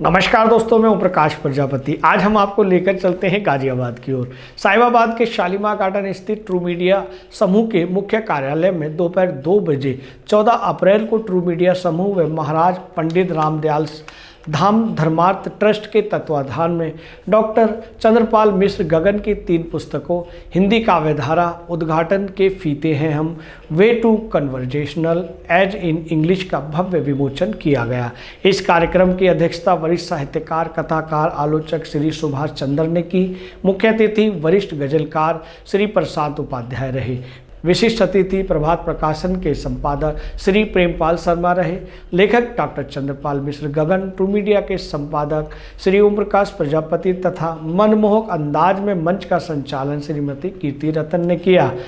नमस्कार दोस्तों, मैं ओम प्रकाश प्रजापति। आज हम आपको लेकर चलते हैं गाजियाबाद की ओर। साहिबाबाद के शालीमार गार्डन स्थित ट्रू मीडिया समूह के मुख्य कार्यालय में दोपहर 2 बजे 14 अप्रैल को ट्रू मीडिया समूह व महाराज पंडित रामदयाल धाम धर्मार्थ ट्रस्ट के तत्वाधान में डॉक्टर चंद्रपाल मिश्र गगन की 3 पुस्तकों हिंदी काव्यधारा उद्घाटन के फीते हैं हम, way to conversational edge in English का भव्य विमोचन किया गया। इस कार्यक्रम की अध्यक्षता वरिष्ठ साहित्यकार, कथाकार, आलोचक श्री सुभाष चंद्र ने की। मुख्य अतिथि वरिष्ठ गजलकार श्री प्रशांत उपाध्याय रहे। विशिष्ट अतिथि प्रभात प्रकाशन के संपादक श्री प्रेमपाल शर्मा रहे। लेखक डॉक्टर चंद्रपाल मिश्र गगन, ट्रू मीडिया के संपादक श्री ओम प्रकाश प्रजापति तथा मनमोहक अंदाज में मंच का संचालन श्रीमती कीर्ति रतन ने किया,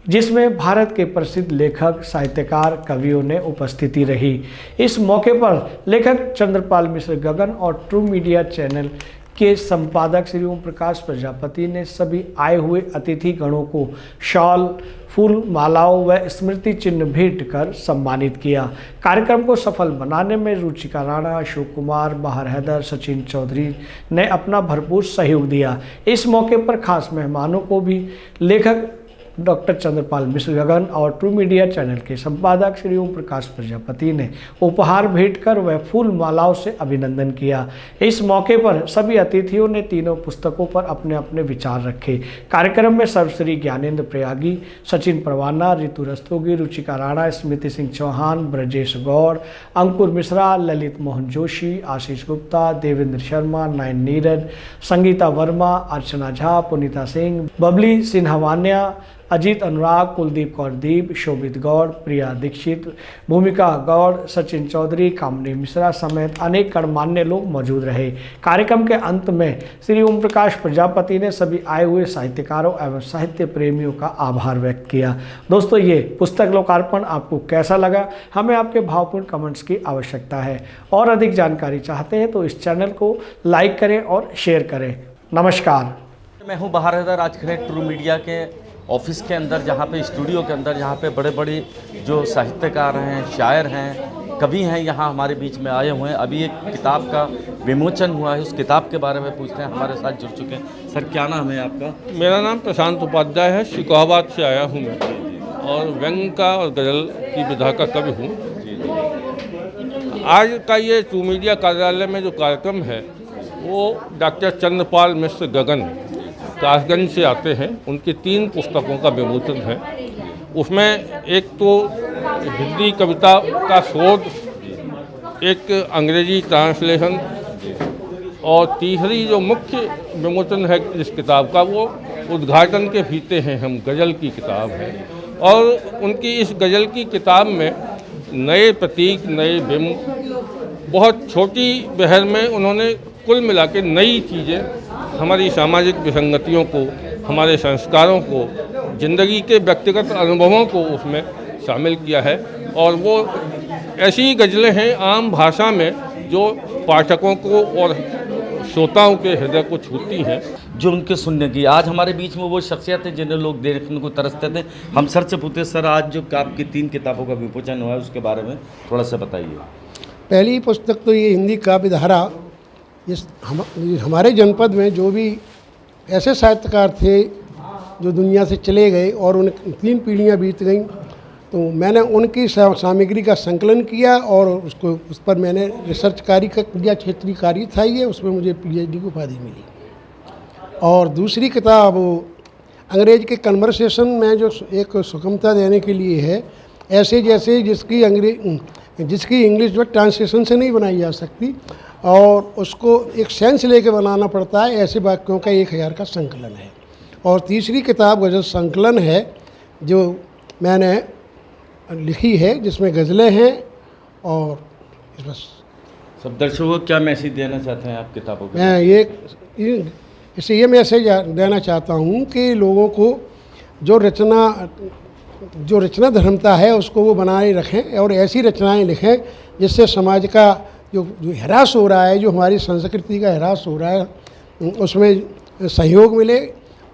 जिसमें भारत के प्रसिद्ध लेखक, साहित्यकार, कवियों ने उपस्थिति रही। इस मौके पर लेखक चंद्रपाल मिश्र गगन और ट्रू मीडिया चैनल के संपादक श्री ओम प्रकाश प्रजापति ने सभी आए हुए अतिथि गणों को शॉल, फूल मालाओं व स्मृति चिन्ह भेंट कर सम्मानित किया। कार्यक्रम को सफल बनाने में रुचिका राणा, अशोक कुमार, बाहर हैदर, सचिन चौधरी ने अपना भरपूर सहयोग दिया। इस मौके पर खास मेहमानों को भी लेखक डॉक्टर चंद्रपाल मिश्र गगन और ट्रू मीडिया चैनल के संपादक श्री ओम प्रकाश प्रजापति ने उपहार भेंट कर व फूल मालाओं से अभिनंदन किया। इस मौके पर सभी अतिथियों ने तीनों पुस्तकों पर अपने अपने विचार रखे। कार्यक्रम में सर्वश्री ज्ञानेंद्र प्रयागी, सचिन परवाना, ऋतु रस्तोगी, रुचिका राणा, स्मृति सिंह चौहान, ब्रजेश गौड़, अंकुर मिश्रा, ललित मोहन जोशी, आशीष गुप्ता, देवेंद्र शर्मा, नयन नीरज, संगीता वर्मा, अर्चना झा, पुनीता सिंह, बबली सिन्हावान्या, अजीत अनुराग, कुलदीप कौरदीप, शोभित गौड़, प्रिया दीक्षित, भूमिका गौड़, सचिन चौधरी, कामनी मिश्रा समेत अनेक गणमान्य लोग मौजूद रहे। कार्यक्रम के अंत में श्री ओम प्रकाश प्रजापति ने सभी आए हुए साहित्यकारों एवं साहित्य प्रेमियों का आभार व्यक्त किया। दोस्तों, ये पुस्तक लोकार्पण आपको कैसा लगा? हमें आपके भावपूर्ण कमेंट्स की आवश्यकता है। और अधिक जानकारी चाहते हैं तो इस चैनल को लाइक करें और शेयर करें। नमस्कार। मैं हूँ बाहर हैदर। आज खड़े ट्रू मीडिया के ऑफिस के अंदर, जहाँ पे स्टूडियो के अंदर, जहाँ पे बड़े बड़े जो साहित्यकार हैं, शायर हैं, कवि हैं, यहाँ हमारे बीच में आए हुए हैं। अभी एक किताब का विमोचन हुआ है, उस किताब के बारे में पूछते हैं। हमारे साथ जुड़ चुके हैं। सर, क्या नाम है आपका? मेरा नाम प्रशांत उपाध्याय है। शिकोहाबाद से आया हूँ मैं, और व्यंग का और गज़ल की विधा का कवि हूँ। आज का ये ट्रू मीडिया कार्यालय में जो कार्यक्रम है वो डॉक्टर चंद्रपाल मिश्र गगन कासगंज से आते हैं। उनकी 3 पुस्तकों का विमोचन है। उसमें एक तो हिंदी कविता का शोध, एक अंग्रेजी ट्रांसलेशन, और तीसरी जो मुख्य विमोचन है इस किताब का वो उद्घाटन के फीते हैं हम, गज़ल की किताब है। और उनकी इस गज़ल की किताब में नए प्रतीक, नए बिंब, बहुत छोटी बहर में उन्होंने कुल मिला के नई चीज़ें, हमारी सामाजिक विसंगतियों को, हमारे संस्कारों को, ज़िंदगी के व्यक्तिगत अनुभवों को उसमें शामिल किया है। और वो ऐसी गज़लें हैं आम भाषा में जो पाठकों को और श्रोताओं के हृदय को छूती हैं, जो उनके सुनने की। आज हमारे बीच में वो शख्सियत है जिन्हें लोग देखने को तरसते थे। हम सर से पूछते, सर आज जो आपकी 3 किताबों का विमोचन हुआ है उसके बारे में थोड़ा सा बताइए। पहली पुस्तक तो ये हिंदी काव्यधारा। हमारे जनपद में जो भी ऐसे साहित्यकार थे जो दुनिया से चले गए और उन 3 पीढ़ियाँ बीत गईं, तो मैंने उनकी सामग्री का संकलन किया और उस पर मैंने रिसर्च कार्य किया। क्षेत्रीय कार्य था ये, उसमें मुझे PhD की उपाधि मिली। और दूसरी किताब अंग्रेज के कन्वर्सेशन में जो एक सुगमता देने के लिए है, ऐसे जैसे जिसकी इंग्लिश जो ट्रांसलेशन से नहीं बनाई जा सकती और उसको एक सेंस लेके बनाना पड़ता है, ऐसे वाक्यों का 1000 का संकलन है। और तीसरी किताब गज़ल संकलन है जो मैंने लिखी है, जिसमें गज़लें हैं। और बस सब दर्शकों को क्या मैसेज देना चाहते हैं आप किताबों के? मैं ये मैसेज देना चाहता हूँ कि लोगों को जो रचना धर्मता है उसको वो बनाए रखें और ऐसी रचनाएं लिखें जिससे समाज का जो ह्रास हो रहा है, जो हमारी संस्कृति का ह्रास हो रहा है, उसमें सहयोग मिले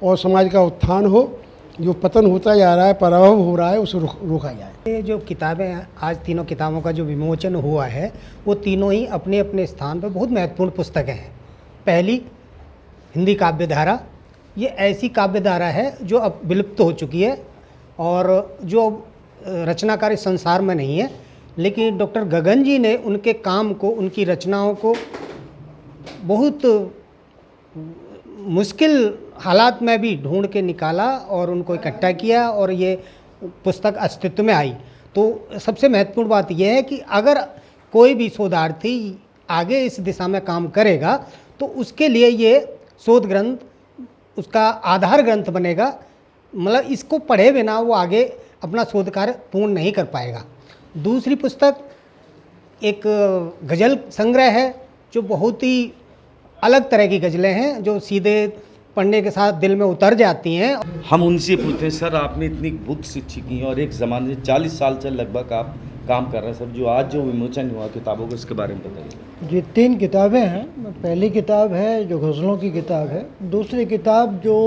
और समाज का उत्थान हो। जो पतन होता जा रहा है, पराभव हो रहा है, उसे रोका जाए। ये जो किताबें हैं, आज तीनों किताबों का जो विमोचन हुआ है, वो तीनों ही अपने अपने स्थान पर बहुत महत्वपूर्ण पुस्तकें हैं। पहली हिंदी काव्य धारा, ये ऐसी काव्य धारा है जो अब विलुप्त हो चुकी है और जो रचनाकार इस संसार में नहीं है, लेकिन डॉक्टर गगन जी ने उनके काम को, उनकी रचनाओं को बहुत मुश्किल हालात में भी ढूंढ के निकाला और उनको इकट्ठा किया और ये पुस्तक अस्तित्व में आई। तो सबसे महत्वपूर्ण बात यह है कि अगर कोई भी शोधार्थी आगे इस दिशा में काम करेगा तो उसके लिए ये शोध ग्रंथ उसका आधार ग्रंथ बनेगा। मतलब इसको पढ़े बिना वो आगे अपना शोध कार्य पूर्ण नहीं कर पाएगा। दूसरी पुस्तक एक गज़ल संग्रह है जो बहुत ही अलग तरह की गज़लें हैं, जो सीधे पढ़ने के साथ दिल में उतर जाती हैं। हम उनसे पूछते हैं, सर आपने इतनी बुक शिक्षी की और एक ज़माने से 40 साल से लगभग आप काम कर रहे हैं, सर जो आज जो विमोचन हुआ किताबों को, इसके बारे में बताइए। जी 3 किताबें हैं। पहली किताब है जो गज़लों की किताब है। दूसरी किताब जो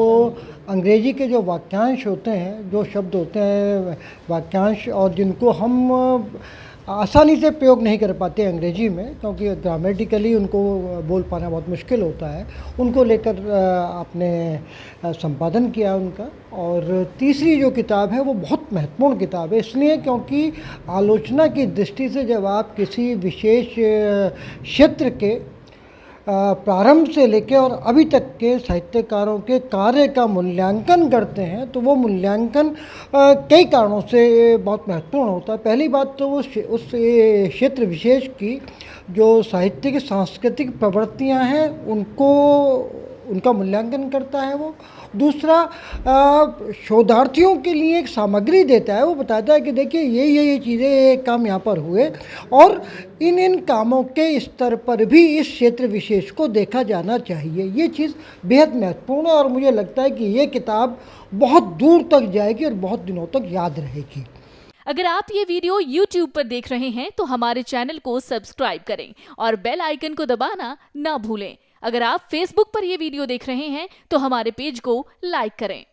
अंग्रेजी के जो वाक्यांश होते हैं, जो शब्द होते हैं वाक्यांश, और जिनको हम आसानी से प्रयोग नहीं कर पाते अंग्रेजी में, क्योंकि ग्रामेटिकली उनको बोल पाना बहुत मुश्किल होता है, उनको लेकर आपने संपादन किया उनका। और तीसरी जो किताब है वो बहुत महत्वपूर्ण किताब है, इसलिए क्योंकि आलोचना की दृष्टि से जब आप किसी विशेष क्षेत्र के प्रारंभ से लेकर और अभी तक के साहित्यकारों के कार्य का मूल्यांकन करते हैं तो वो मूल्यांकन कई कारणों से बहुत महत्वपूर्ण होता है। पहली बात तो वो उस क्षेत्र विशेष की जो साहित्यिक सांस्कृतिक प्रवृत्तियां हैं उनका मूल्यांकन करता है वो। दूसरा शोधार्थियों के लिए एक सामग्री देता है, वो बताता है कि देखिए ये चीज़ें, ये काम यहाँ पर हुए और इन कामों के स्तर पर भी इस क्षेत्र विशेष को देखा जाना चाहिए। ये चीज़ बेहद महत्वपूर्ण है और मुझे लगता है कि ये किताब बहुत दूर तक जाएगी और बहुत दिनों तक याद रहेगी। अगर आप ये वीडियो YouTube पर देख रहे हैं तो हमारे चैनल को सब्सक्राइब करें और बेल आइकन को दबाना ना भूलें। अगर आप Facebook पर ये वीडियो देख रहे हैं तो हमारे पेज को लाइक करें।